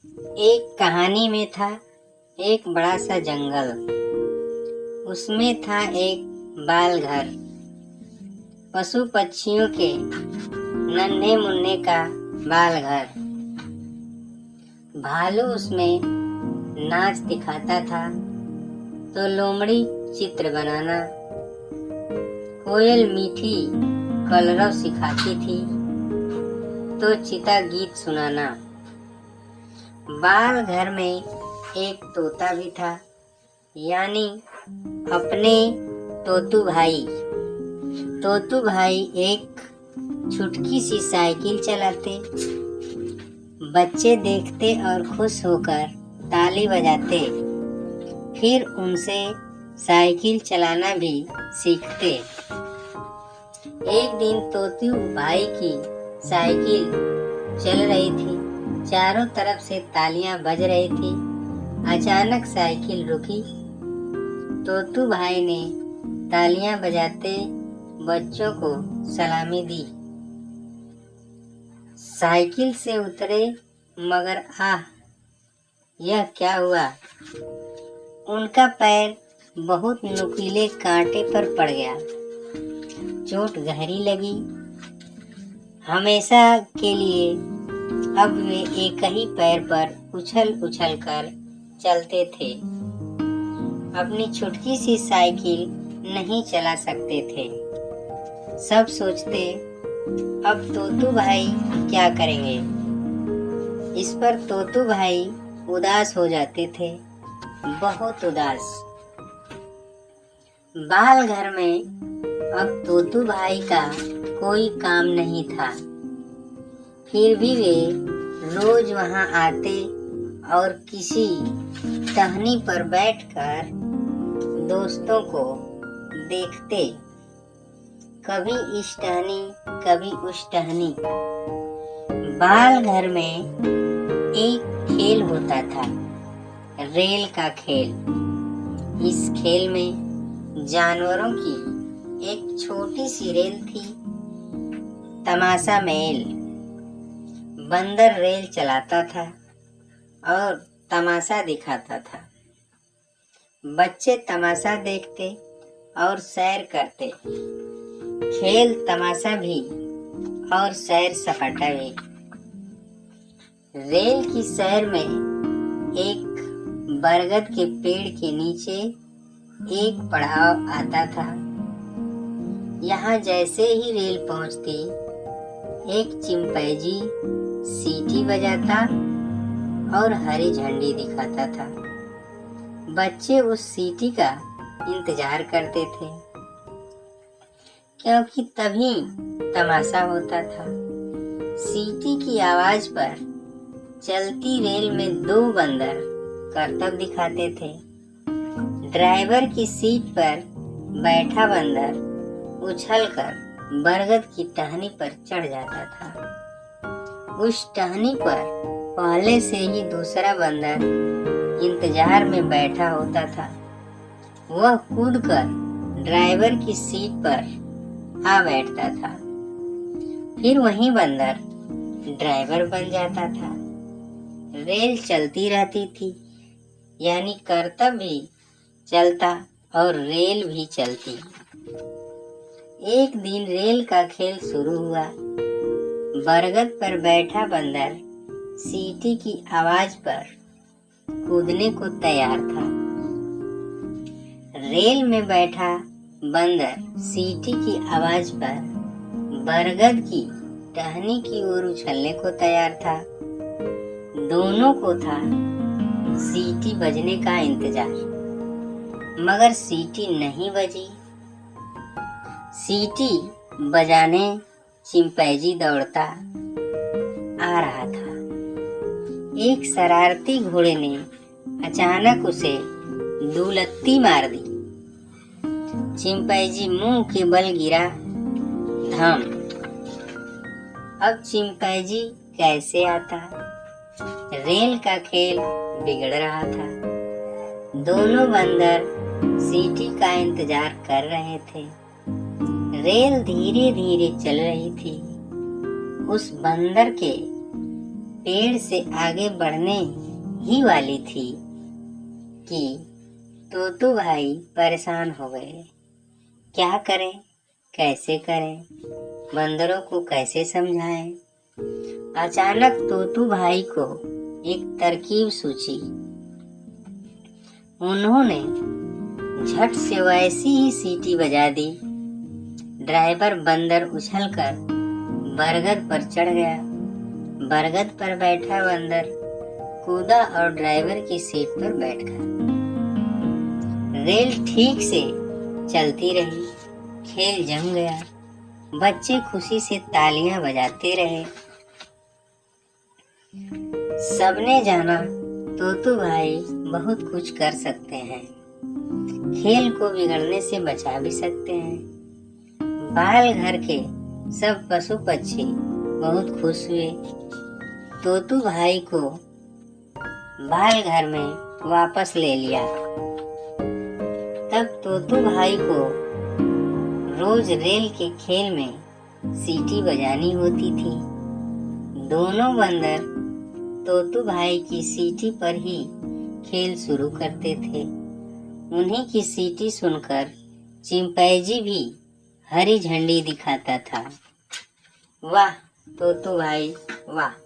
एक कहानी में था एक बड़ा सा जंगल। उसमें था एक बाल घर, पशु पक्षियों के नन्हे मुन्ने का बाल घर। भालू उसमें नाच दिखाता था तो लोमड़ी चित्र बनाना, कोयल मीठी कलरव सिखाती थी तो चीता गीत सुनाना। बाल घर में एक तोता भी था, यानी अपने तोतू भाई। तोतू भाई एक छुटकी सी साइकिल चलाते, बच्चे देखते और खुश होकर ताली बजाते, फिर उनसे साइकिल चलाना भी सीखते। एक दिन तोतू भाई की साइकिल चल रही थी, चारों तरफ से तालियां बज रही थी। अचानक साइकिल रुकी। तोतू भाई ने तालियां बजाते बच्चों को सलामी दी। साइकिल से उतरे, मगर यह क्या हुआ? उनका पैर बहुत नुकीले कांटे पर पड़ गया। चोट गहरी लगी। हमेशा के लिए अब वे एक ही पैर पर उछल उछल कर चलते थे। अपनी छुटकी सी साइकिल नहीं चला सकते थे। सब सोचते, अब तोतू भाई क्या करेंगे? इस पर तोतू भाई उदास हो जाते थे, बहुत उदास। बाल घर में अब तोतू भाई का कोई काम नहीं था। फिर भी वे रोज वहां आते और किसी टहनी पर बैठकर दोस्तों को देखते, कभी इस टहनी कभी उस टहनी। बाल घर में एक खेल होता था, रेल का खेल। इस खेल में जानवरों की एक छोटी सी रेल थी, तमाशा मेल। बंदर रेल चलाता था और तमाशा दिखाता था। बच्चे तमाशा देखते और सैर करते, खेल तमाशा भी और सैर सपाटा भी। रेल की सैर में एक बरगद के पेड़ के नीचे एक पड़ाव आता था। यहाँ जैसे ही रेल पहुंचती, एक चिंपैंजी सीटी बजाता और हरी झंडी दिखाता था। बच्चे उस सीटी का इंतजार करते थे, क्योंकि तभी तमाशा होता था। सीटी की आवाज पर चलती रेल में दो बंदर करतब दिखाते थे। ड्राइवर की सीट पर बैठा बंदर उछलकर बरगद की टहनी पर चढ़ जाता था। उस टहनी पर पहले से ही दूसरा बंदर इंतजार में बैठा होता था। वह कूदकर ड्राइवर की सीट पर आ बैठता था। फिर वही बंदर ड्राइवर बन जाता था। रेल चलती रहती थी, यानी करतब भी चलता और रेल भी चलती। एक दिन रेल का खेल शुरू हुआ। बरगद पर बैठा बंदर सीटी की आवाज पर कूदने को तैयार था। रेल में बैठा बंदर सीटी की आवाज पर बरगद की टहनी की ओर उछलने को तैयार था। दोनों को था सीटी बजने का इंतजार, मगर सीटी नहीं बजी। सीटी बजाने चिंपैंजी दौड़ता आ रहा था। एक शरारती घोड़े ने अचानक उसे दुलत्ती मार दी। चिंपैंजी मुंह के बल गिरा, धम। अब चिंपैंजी कैसे आता? रेल का खेल बिगड़ रहा था। दोनों बंदर सीटी का इंतजार कर रहे थे। रेल धीरे धीरे चल रही थी। उस बंदर के पेड़ से आगे बढ़ने ही वाली थी कि तोतू भाई परेशान हो गए। क्या करें, कैसे करें, बंदरों को कैसे समझाएं? अचानक तोतू भाई को एक तरकीब सूझी। उन्होंने झट से वैसी ही सीटी बजा दी। ड्राइवर बंदर उछलकर बरगद पर चढ़ गया। बरगद पर बैठा बंदर कूदा और ड्राइवर की सीट पर बैठ गया। रेल ठीक से चलती रही। खेल जम गया। बच्चे खुशी से तालियां बजाते रहे। सबने जाना तोतू भाई बहुत कुछ कर सकते हैं, खेल को बिगड़ने से बचा भी सकते हैं। बाल घर के सब पशु पक्षी बहुत खुश हुए। तोतू भाई को बाल घर में वापस ले लिया। तब तोतू भाई को रोज रेल के खेल में सीटी बजानी होती थी। दोनों बंदर तोतू भाई की सीटी पर ही खेल शुरू करते थे। उन्हीं की सीटी सुनकर चिंपैंजी भी हरी झंडी दिखाता था। वाह तोतू भाई वाह।